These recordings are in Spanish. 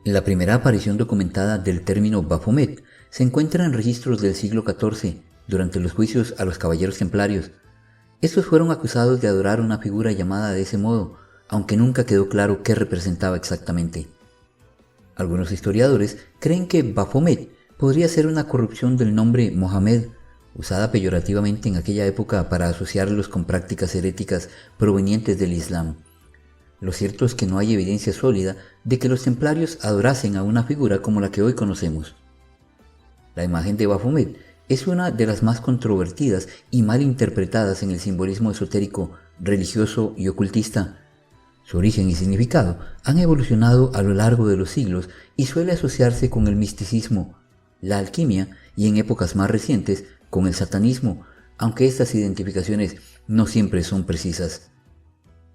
La primera aparición documentada del término Baphomet se encuentra en registros del siglo XIV, durante los juicios a los caballeros templarios. Estos fueron acusados de adorar una figura llamada de ese modo, aunque nunca quedó claro qué representaba exactamente. Algunos historiadores creen que Baphomet podría ser una corrupción del nombre Mohamed, usada peyorativamente en aquella época para asociarlos con prácticas heréticas provenientes del Islam. Lo cierto es que no hay evidencia sólida de que los templarios adorasen a una figura como la que hoy conocemos. La imagen de Baphomet es una de las más controvertidas y mal interpretadas en el simbolismo esotérico, religioso y ocultista. Su origen y significado han evolucionado a lo largo de los siglos y suele asociarse con el misticismo, la alquimia y en épocas más recientes con el satanismo, aunque estas identificaciones no siempre son precisas.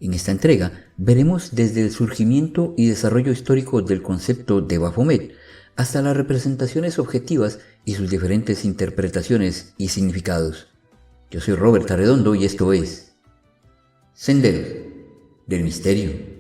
En esta entrega veremos desde el surgimiento y desarrollo histórico del concepto de Baphomet hasta las representaciones objetivas y sus diferentes interpretaciones y significados. Yo soy Robert Arredondo y esto es Senderos del Misterio.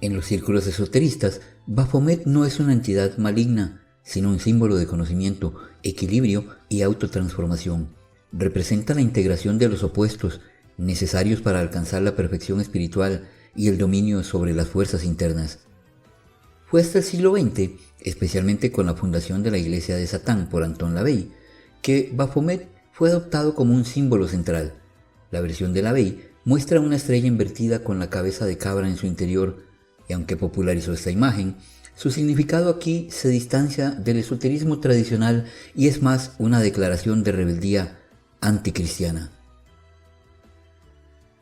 En los círculos esoteristas, Baphomet no es una entidad maligna, sino un símbolo de conocimiento, equilibrio y autotransformación. Representa la integración de los opuestos, necesarios para alcanzar la perfección espiritual y el dominio sobre las fuerzas internas. Fue hasta el siglo XX, especialmente con la fundación de la Iglesia de Satán por Anton LaVey, que Baphomet fue adoptado como un símbolo central. La versión de LaVey muestra una estrella invertida con la cabeza de cabra en su interior, y aunque popularizó esta imagen, su significado aquí se distancia del esoterismo tradicional y es más una declaración de rebeldía anticristiana.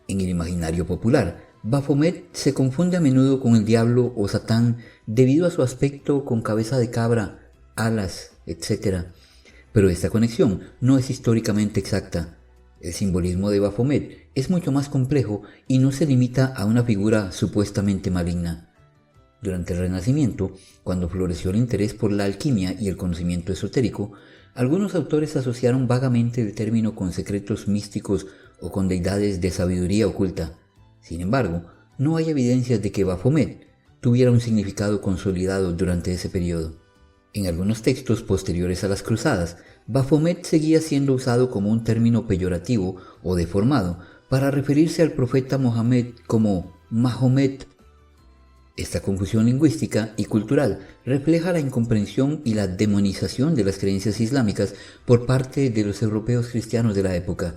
En el imaginario popular, Baphomet se confunde a menudo con el diablo o Satán debido a su aspecto con cabeza de cabra, alas, etc. Pero esta conexión no es históricamente exacta. El simbolismo de Baphomet es mucho más complejo y no se limita a una figura supuestamente maligna. Durante el Renacimiento, cuando floreció el interés por la alquimia y el conocimiento esotérico, algunos autores asociaron vagamente el término con secretos místicos o con deidades de sabiduría oculta. Sin embargo, no hay evidencias de que Baphomet tuviera un significado consolidado durante ese periodo. En algunos textos posteriores a las cruzadas, Baphomet seguía siendo usado como un término peyorativo o deformado para referirse al profeta Mohammed como Mahomet. Esta confusión lingüística y cultural refleja la incomprensión y la demonización de las creencias islámicas por parte de los europeos cristianos de la época.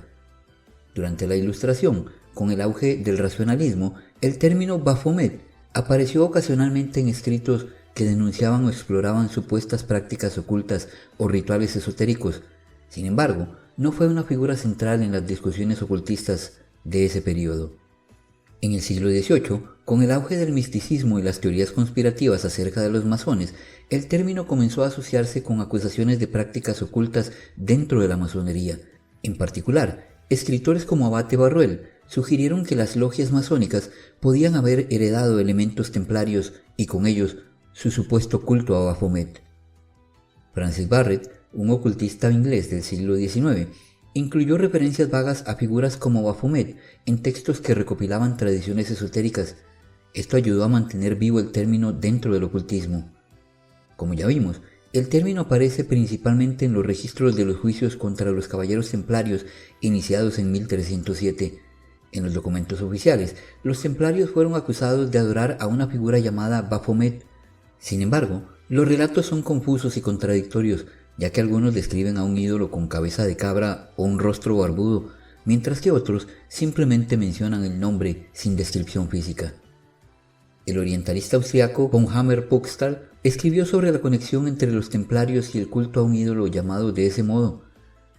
Durante la Ilustración, con el auge del racionalismo, el término Baphomet apareció ocasionalmente en escritos que denunciaban o exploraban supuestas prácticas ocultas o rituales esotéricos. Sin embargo, no fue una figura central en las discusiones ocultistas de ese periodo. En el siglo XVIII, con el auge del misticismo y las teorías conspirativas acerca de los masones, el término comenzó a asociarse con acusaciones de prácticas ocultas dentro de la masonería. En particular, escritores como Abate Barruel sugirieron que las logias masónicas podían haber heredado elementos templarios y con ellos su supuesto culto a Baphomet. Francis Barrett, un ocultista inglés del siglo XIX, incluyó referencias vagas a figuras como Baphomet en textos que recopilaban tradiciones esotéricas. Esto ayudó a mantener vivo el término dentro del ocultismo. Como ya vimos, el término aparece principalmente en los registros de los juicios contra los caballeros templarios iniciados en 1307. En los documentos oficiales, los templarios fueron acusados de adorar a una figura llamada Baphomet. Sin embargo, los relatos son confusos y contradictorios, ya que algunos describen a un ídolo con cabeza de cabra o un rostro barbudo, mientras que otros simplemente mencionan el nombre sin descripción física. El orientalista austriaco von Hammer-Pogstad escribió sobre la conexión entre los templarios y el culto a un ídolo llamado de ese modo.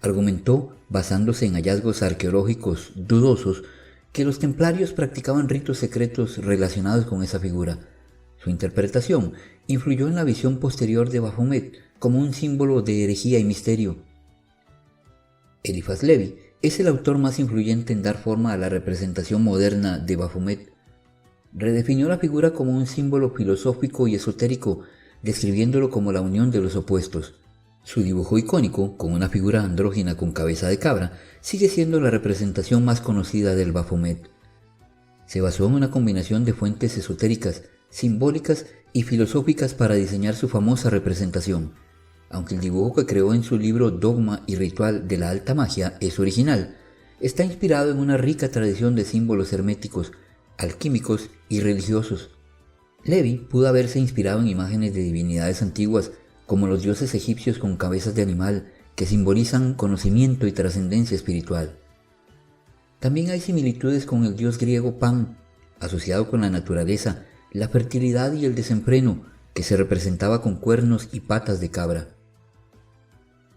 Argumentó, basándose en hallazgos arqueológicos dudosos, que los templarios practicaban ritos secretos relacionados con esa figura. Su interpretación influyó en la visión posterior de Baphomet como un símbolo de herejía y misterio. Eliphas Levi es el autor más influyente en dar forma a la representación moderna de Baphomet. Redefinió la figura como un símbolo filosófico y esotérico, describiéndolo como la unión de los opuestos. Su dibujo icónico, con una figura andrógina con cabeza de cabra, sigue siendo la representación más conocida del Baphomet. Se basó en una combinación de fuentes esotéricas, simbólicas y filosóficas para diseñar su famosa representación. Aunque el dibujo que creó en su libro Dogma y Ritual de la Alta Magia es original, está inspirado en una rica tradición de símbolos herméticos, alquímicos y religiosos. Levi pudo haberse inspirado en imágenes de divinidades antiguas, como los dioses egipcios con cabezas de animal, que simbolizan conocimiento y trascendencia espiritual. También hay similitudes con el dios griego Pan, asociado con la naturaleza, la fertilidad y el desenfreno, que se representaba con cuernos y patas de cabra.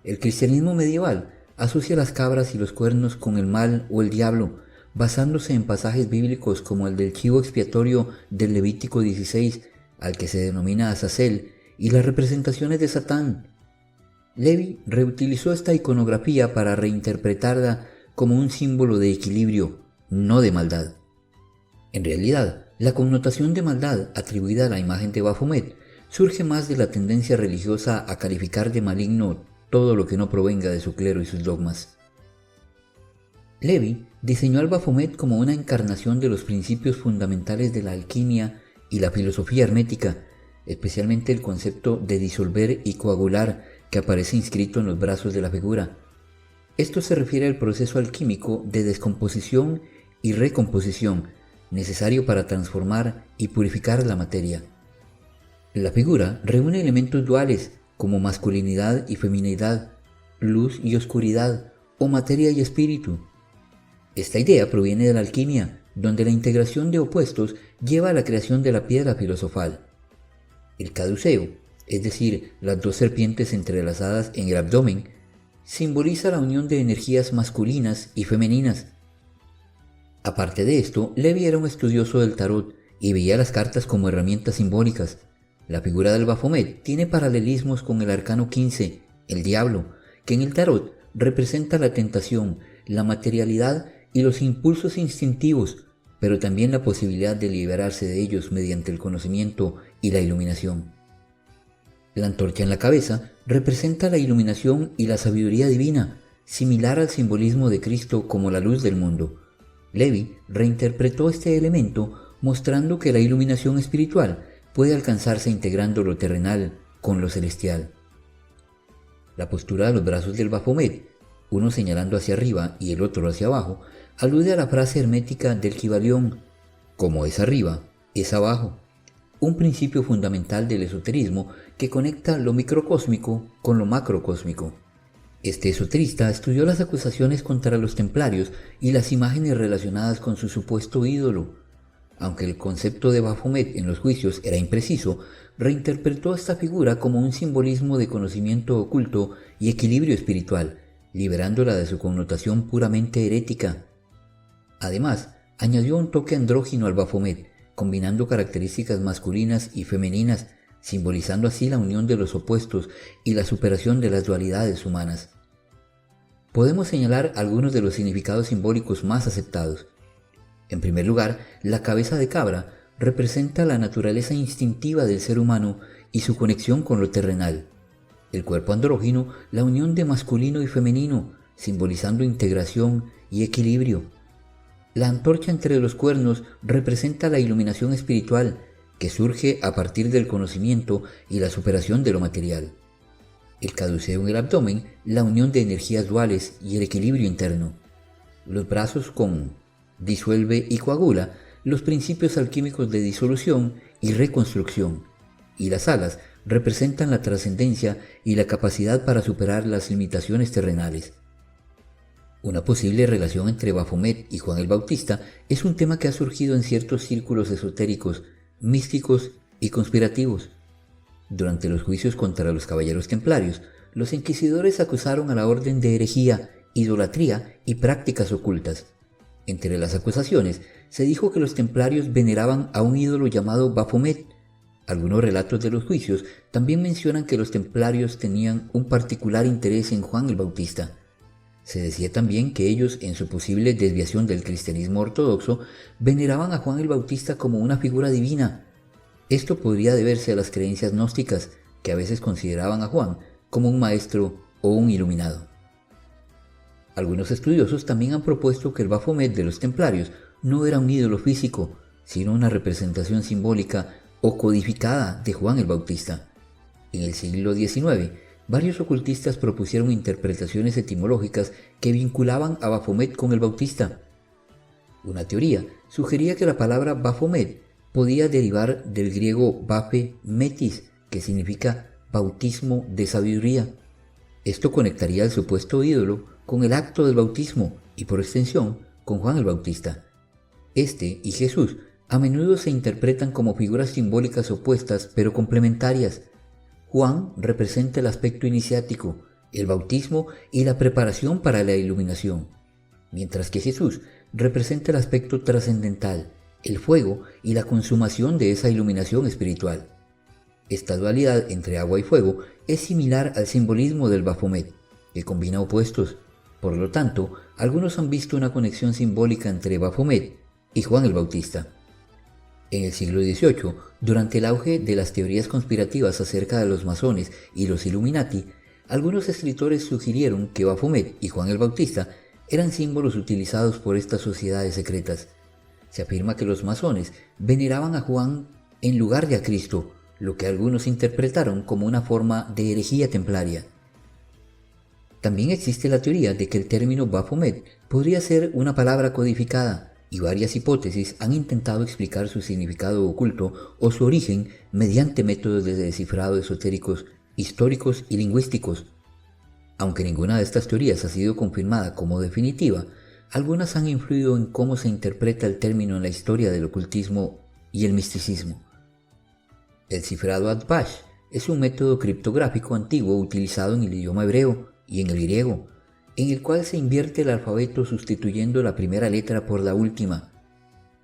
El cristianismo medieval asocia las cabras y los cuernos con el mal o el diablo, basándose en pasajes bíblicos como el del chivo expiatorio del Levítico 16, al que se denomina Azazel, y las representaciones de Satán. Levi reutilizó esta iconografía para reinterpretarla como un símbolo de equilibrio, no de maldad. En realidad, la connotación de maldad atribuida a la imagen de Baphomet surge más de la tendencia religiosa a calificar de maligno todo lo que no provenga de su clero y sus dogmas. Levi diseñó al Baphomet como una encarnación de los principios fundamentales de la alquimia y la filosofía hermética, especialmente el concepto de disolver y coagular que aparece inscrito en los brazos de la figura. Esto se refiere al proceso alquímico de descomposición y recomposición necesario para transformar y purificar la materia. La figura reúne elementos duales como masculinidad y feminidad, luz y oscuridad, o materia y espíritu. Esta idea proviene de la alquimia, donde la integración de opuestos lleva a la creación de la piedra filosofal. El caduceo, es decir, las dos serpientes entrelazadas en el abdomen, simboliza la unión de energías masculinas y femeninas. Aparte de esto, Levi era un estudioso del tarot y veía las cartas como herramientas simbólicas. La figura del Baphomet tiene paralelismos con el arcano 15, el diablo, que en el tarot representa la tentación, la materialidad y los impulsos instintivos, pero también la posibilidad de liberarse de ellos mediante el conocimiento y la iluminación. La antorcha en la cabeza representa la iluminación y la sabiduría divina, similar al simbolismo de Cristo como la luz del mundo. Levi reinterpretó este elemento mostrando que la iluminación espiritual puede alcanzarse integrando lo terrenal con lo celestial. La postura de los brazos del Baphomet, uno señalando hacia arriba y el otro hacia abajo, alude a la frase hermética del Kybalión, como es arriba, es abajo, un principio fundamental del esoterismo que conecta lo microcósmico con lo macrocósmico. Este esoterista estudió las acusaciones contra los templarios y las imágenes relacionadas con su supuesto ídolo. Aunque el concepto de Baphomet en los juicios era impreciso, reinterpretó esta figura como un simbolismo de conocimiento oculto y equilibrio espiritual, liberándola de su connotación puramente herética. Además, añadió un toque andrógino al Baphomet, combinando características masculinas y femeninas, simbolizando así la unión de los opuestos y la superación de las dualidades humanas. Podemos señalar algunos de los significados simbólicos más aceptados. En primer lugar, la cabeza de cabra representa la naturaleza instintiva del ser humano y su conexión con lo terrenal. El cuerpo andrógino, la unión de masculino y femenino, simbolizando integración y equilibrio. La antorcha entre los cuernos representa la iluminación espiritual, que surge a partir del conocimiento y la superación de lo material. El caduceo en el abdomen, la unión de energías duales y el equilibrio interno. Los brazos con disuelve y coagula, los principios alquímicos de disolución y reconstrucción. Y las alas representan la trascendencia y la capacidad para superar las limitaciones terrenales. Una posible relación entre Baphomet y Juan el Bautista es un tema que ha surgido en ciertos círculos esotéricos, místicos y conspirativos. Durante los juicios contra los caballeros templarios, los inquisidores acusaron a la orden de herejía, idolatría y prácticas ocultas. Entre las acusaciones se dijo que los templarios veneraban a un ídolo llamado Baphomet. Algunos relatos de los juicios también mencionan que los templarios tenían un particular interés en Juan el Bautista. Se decía también que ellos, en su posible desviación del cristianismo ortodoxo, veneraban a Juan el Bautista como una figura divina. Esto podría deberse a las creencias gnósticas, que a veces consideraban a Juan como un maestro o un iluminado. Algunos estudiosos también han propuesto que el Baphomet de los templarios no era un ídolo físico, sino una representación simbólica o codificada de Juan el Bautista. En el siglo XIX, varios ocultistas propusieron interpretaciones etimológicas que vinculaban a Baphomet con el Bautista. Una teoría sugería que la palabra Baphomet podía derivar del griego Baphe Metis, que significa bautismo de sabiduría. Esto conectaría al supuesto ídolo con el acto del bautismo y, por extensión, con Juan el Bautista. Este y Jesús a menudo se interpretan como figuras simbólicas opuestas pero complementarias. Juan representa el aspecto iniciático, el bautismo y la preparación para la iluminación, mientras que Jesús representa el aspecto trascendental, el fuego y la consumación de esa iluminación espiritual. Esta dualidad entre agua y fuego es similar al simbolismo del Baphomet, que combina opuestos. Por lo tanto, algunos han visto una conexión simbólica entre Baphomet y Juan el Bautista. En el siglo XVIII, durante el auge de las teorías conspirativas acerca de los masones y los Illuminati, algunos escritores sugirieron que Baphomet y Juan el Bautista eran símbolos utilizados por estas sociedades secretas. Se afirma que los masones veneraban a Juan en lugar de a Cristo, lo que algunos interpretaron como una forma de herejía templaria. También existe la teoría de que el término Baphomet podría ser una palabra codificada, y varias hipótesis han intentado explicar su significado oculto o su origen mediante métodos de descifrado esotéricos, históricos y lingüísticos. Aunque ninguna de estas teorías ha sido confirmada como definitiva, algunas han influido en cómo se interpreta el término en la historia del ocultismo y el misticismo. El cifrado Atbash es un método criptográfico antiguo utilizado en el idioma hebreo y en el griego, en el cual se invierte el alfabeto sustituyendo la primera letra por la última,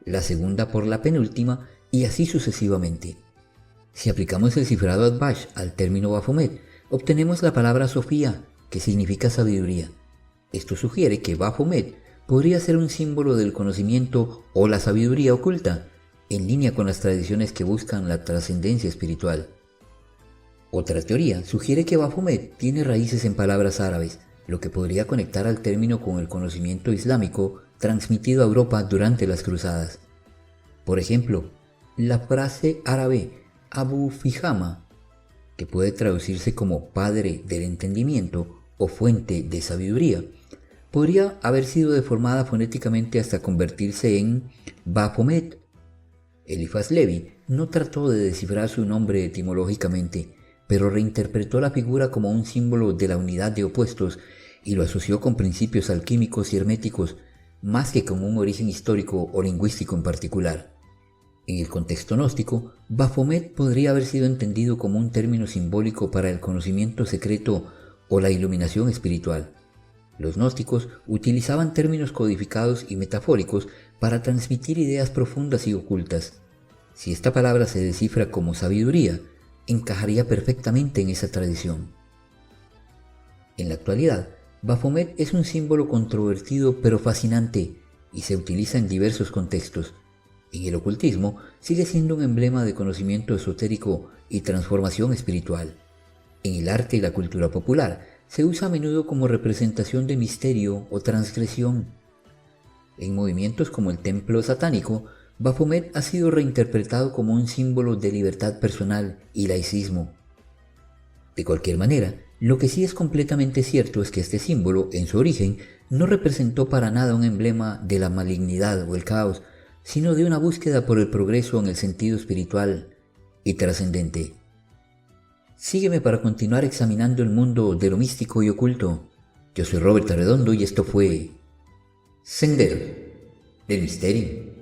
la segunda por la penúltima y así sucesivamente. Si aplicamos el cifrado Atbash al término Baphomet, obtenemos la palabra Sofía, que significa sabiduría. Esto sugiere que Baphomet podría ser un símbolo del conocimiento o la sabiduría oculta, en línea con las tradiciones que buscan la trascendencia espiritual. Otra teoría sugiere que Baphomet tiene raíces en palabras árabes, lo que podría conectar al término con el conocimiento islámico transmitido a Europa durante las cruzadas. Por ejemplo, la frase árabe Abu Fihama, que puede traducirse como padre del entendimiento o fuente de sabiduría, podría haber sido deformada fonéticamente hasta convertirse en Baphomet. Eliphas Levi no trató de descifrar su nombre etimológicamente, pero reinterpretó la figura como un símbolo de la unidad de opuestos y lo asoció con principios alquímicos y herméticos, más que con un origen histórico o lingüístico en particular. En el contexto gnóstico, Baphomet podría haber sido entendido como un término simbólico para el conocimiento secreto o la iluminación espiritual. Los gnósticos utilizaban términos codificados y metafóricos para transmitir ideas profundas y ocultas. Si esta palabra se descifra como sabiduría, encajaría perfectamente en esa tradición. En la actualidad, Baphomet es un símbolo controvertido pero fascinante y se utiliza en diversos contextos. En el ocultismo sigue siendo un emblema de conocimiento esotérico y transformación espiritual. En el arte y la cultura popular se usa a menudo como representación de misterio o transgresión. En movimientos como el templo satánico, Baphomet ha sido reinterpretado como un símbolo de libertad personal y laicismo. De cualquier manera, lo que sí es completamente cierto es que este símbolo, en su origen, no representó para nada un emblema de la malignidad o el caos, sino de una búsqueda por el progreso en el sentido espiritual y trascendente. Sígueme para continuar examinando el mundo de lo místico y oculto. Yo soy Robert Arredondo y esto fue Sendero del Misterio.